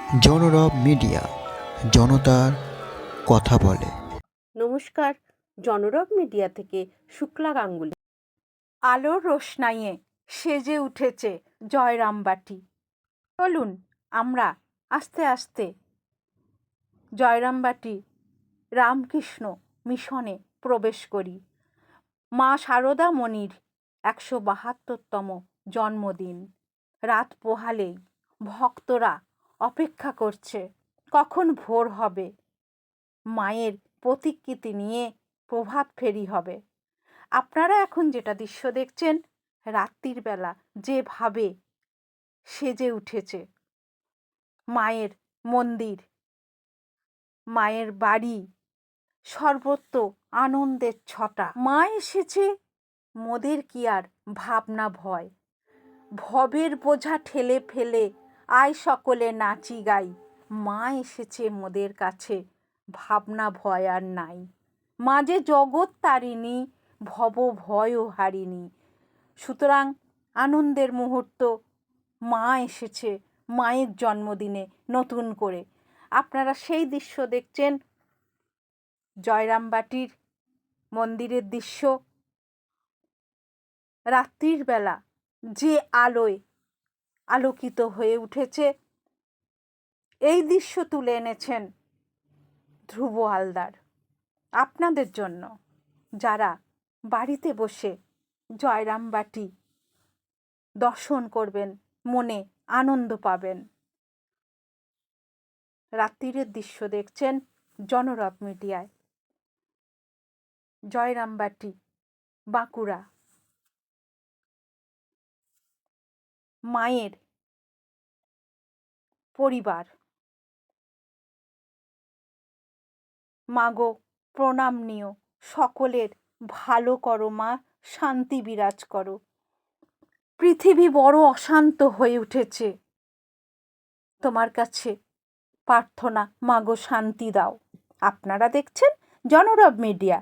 জনরব media, জনতার কথা বলে। নমস্কার, জনরব মিডিয়া থেকে শুক্লা গাঙ্গুলি। আলোর রোশনাইয়ে সেজে উঠেছে জয়রামবাটি। চলুন আমরা আস্তে আস্তে জয়রামবাটি রামকৃষ্ণ মিশনে প্রবেশ করি। মা সারদা মণির 172তম জন্মদিন। রাত পোহালেই ভক্তরা অপেক্ষা করছে কখন ভোর হবে, মায়ের প্রতিকৃতি নিয়ে প্রভাত ফেরি হবে। আপনারা এখন যেটা দৃশ্য দেখছেন, রাত্রির বেলা যেভাবে সেজে উঠেছে মায়ের মন্দির, মায়ের বাড়ি, সর্বত্র আনন্দের ছটা। মা এসেছে, মোদের কি আর ভাবনা ভয়, ভবের বোঝা ঠেলে ফেলে আয় সকলে নাচি গাই। মা এসেছে মোদের কাছে, ভাবনা ভয় আর নাই। মা যে জগৎ তারিণী, ভব ভয়ও হারিনি। সুতরাং আনন্দের মুহূর্ত, মা এসেছে মায়ের জন্মদিনে নতুন করে। আপনারা সেই দৃশ্য দেখছেন, জয়রামবাটির মন্দিরের দৃশ্য। রাত্রির বেলা যে আলোয় আলোকিত হয়ে উঠেছে, এই দৃশ্য তুলে এনেছেন ধ্রুব হালদার আপনাদের জন্য, যারা বাড়িতে বসে জয়রামবাটি দর্শন করবেন, মনে আনন্দ পাবেন। রাত্রিরের দৃশ্য দেখছেন জনরব মিডিয়ায়। জয়রামবাটি, বাঁকুড়া। মায়ের পরিবার, মাগো প্রণাম নিও, সকলের ভালো করো মা, শান্তি বিরাজ করো। পৃথিবী বড় অশান্ত হয়ে উঠেছে, তোমার কাছে প্রার্থনা, মাগো শান্তি দাও। আপনারা দেখছেন জনরব মিডিয়া।